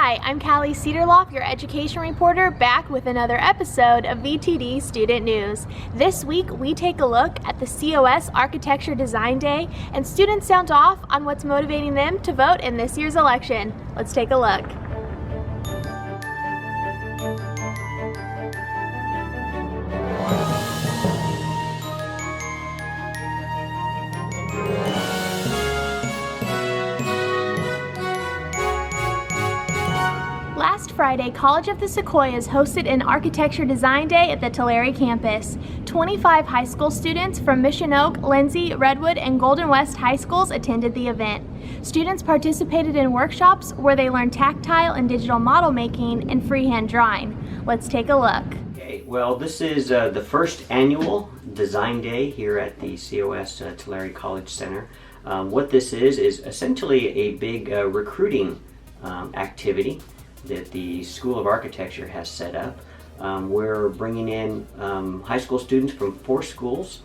Hi, I'm Callie Cedarloff, your education reporter, back with another episode of VTD Student News. This week, we take a look at the COS Architecture Design Day, and students sound off on what's motivating them to vote in this year's election. Let's take a look. Last Friday, College of the Sequoias hosted an Architecture Design Day at the Tulare campus. 25 high school students from Mission Oak, Lindsay, Redwood, and Golden West high schools attended the event. Students participated in workshops where they learned tactile and digital model making and freehand drawing. Let's take a look. Okay, well, this is the first annual Design Day here at the COS Tulare College Center. What this is essentially a big recruiting activity that the School of Architecture has set up. We're bringing in high school students from 4 schools.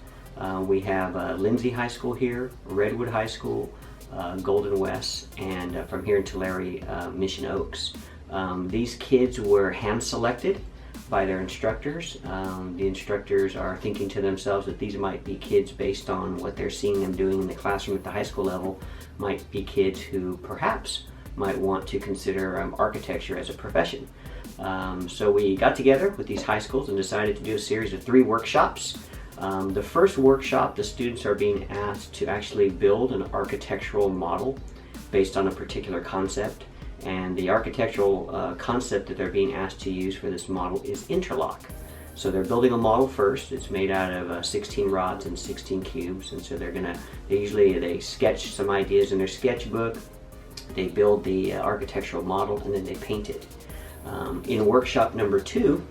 We have Lindsay High School here, Redwood High School, Golden West, and from here in Tulare, Mission Oaks. These kids were hand selected by their instructors. The instructors are thinking to themselves that these might be kids based on what they're seeing them doing in the classroom at the high school level, might be kids who perhaps might want to consider architecture as a profession. So we got together with these high schools and decided to do a series of 3 workshops. The first workshop, the students are being asked to actually build an architectural model based on a particular concept. And the architectural concept that they're being asked to use for this model is interlock. So they're building a model first. It's made out of 16 rods and 16 cubes. And so they sketch some ideas in their sketchbook. They build the architectural model and then they paint it. In workshop number 2,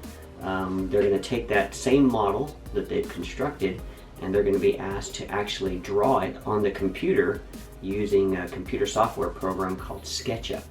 they're going to take that same model that they've constructed and they're going to be asked to actually draw it on the computer using a computer software program called SketchUp.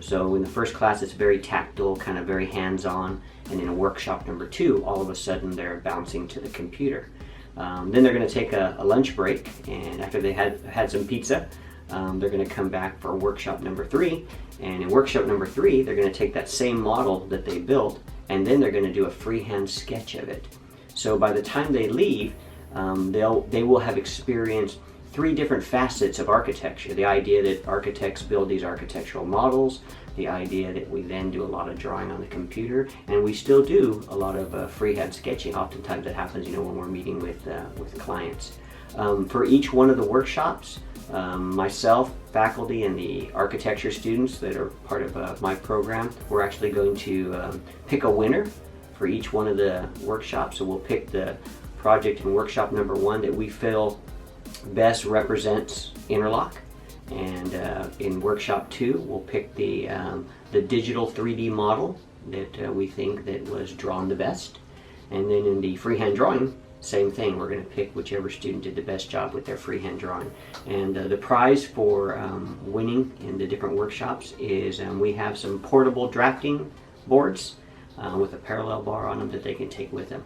So in the first class it's very tactile, kind of very hands-on, and in workshop number 2 all of a sudden they're bouncing to the computer. Then they're going to take a lunch break, and after they had some pizza, they're going to come back for workshop number 3, and in workshop number 3 they're going to take that same model that they built and then they're going to do a freehand sketch of it. So by the time they leave, they will have experienced 3 different facets of architecture. The idea that architects build these architectural models, the idea that we then do a lot of drawing on the computer, and we still do a lot of freehand sketching. Oftentimes that happens, when we're meeting with clients. For each one of the workshops, myself, faculty, and the architecture students that are part of my program, we're actually going to pick a winner for each one of the workshops. So we'll pick the project in workshop number 1 that we feel best represents interlock, and in workshop 2 we'll pick the digital 3D model that we think that was drawn the best, and then in the freehand drawing, same thing. We're going to pick whichever student did the best job with their freehand drawing. And the prize for winning in the different workshops is we have some portable drafting boards with a parallel bar on them that they can take with them.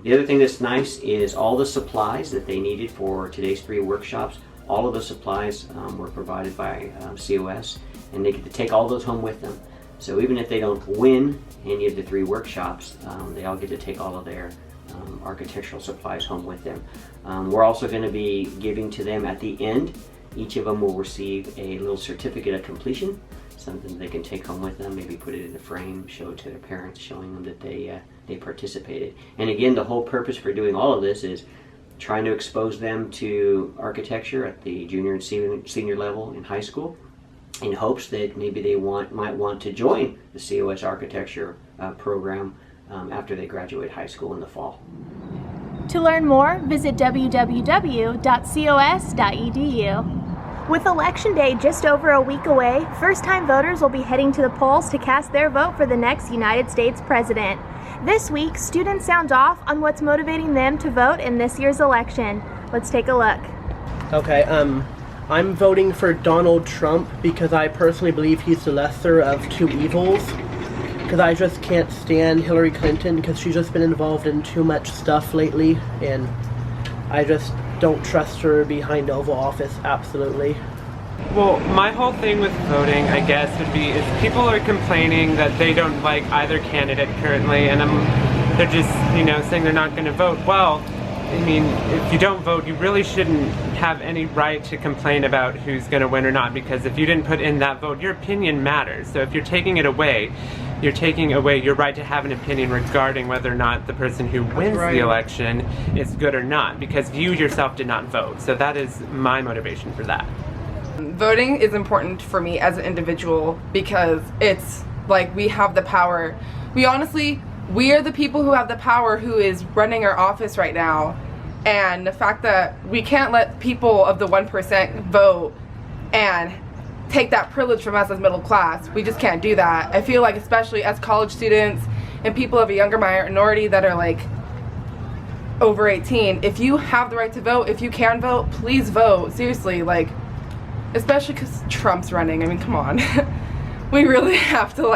The other thing that's nice is all the supplies that they needed for today's 3 workshops. All of the supplies were provided by COS, and they get to take all those home with them. So even if they don't win any of the 3 workshops, they all get to take all of their architectural supplies home with them. We're also going to be giving to them at the end. Each of them will receive a little certificate of completion, something they can take home with them, maybe put it in a frame, show it to their parents, showing them that they participated. And again, the whole purpose for doing all of this is trying to expose them to architecture at the junior and senior level in high school, in hopes that maybe they might want to join the COS architecture program after they graduate high school in the fall. To learn more, visit www.cos.edu. With Election Day just over a week away, first-time voters will be heading to the polls to cast their vote for the next United States president. This week, students sound off on what's motivating them to vote in this year's election. Let's take a look. Okay, I'm voting for Donald Trump because I personally believe he's the lesser of 2 evils. Because I just can't stand Hillary Clinton because she's just been involved in too much stuff lately, and I just don't trust her behind the Oval Office, absolutely. Well, my whole thing with voting, I guess, would be is people are complaining that they don't like either candidate currently, and they're just, saying they're not going to vote. Well, I mean, if you don't vote, you really shouldn't have any right to complain about who's going to win or not, because if you didn't put in that vote, your opinion matters. So if you're taking it away, you're taking away your right to have an opinion regarding whether or not the person who wins the election is good or not, because you yourself did not vote. So that is my motivation for that. Voting is important for me as an individual because it's like we have the power. We are the people who have the power who is running our office right now. And the fact that we can't let people of the 1% vote and take that privilege from us as middle class, we just can't do that. I feel like especially as college students and people of a younger minority that are like over 18, if you have the right to vote, if you can vote, please vote. Seriously, like, especially because Trump's running. I mean, come on. We really have to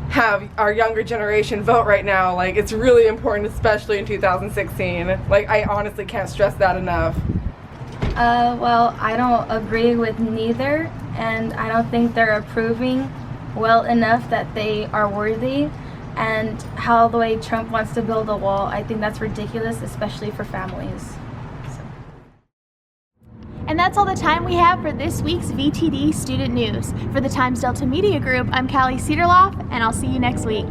have our younger generation vote right now. Like, it's really important, especially in 2016. Like, I honestly can't stress that enough. Well, I don't agree with neither, and I don't think they're approving well enough that they are worthy. And how the way Trump wants to build a wall, I think that's ridiculous, especially for families. And that's all the time we have for this week's VTD Student News. For the Times Delta Media Group, I'm Callie Cederloff, and I'll see you next week.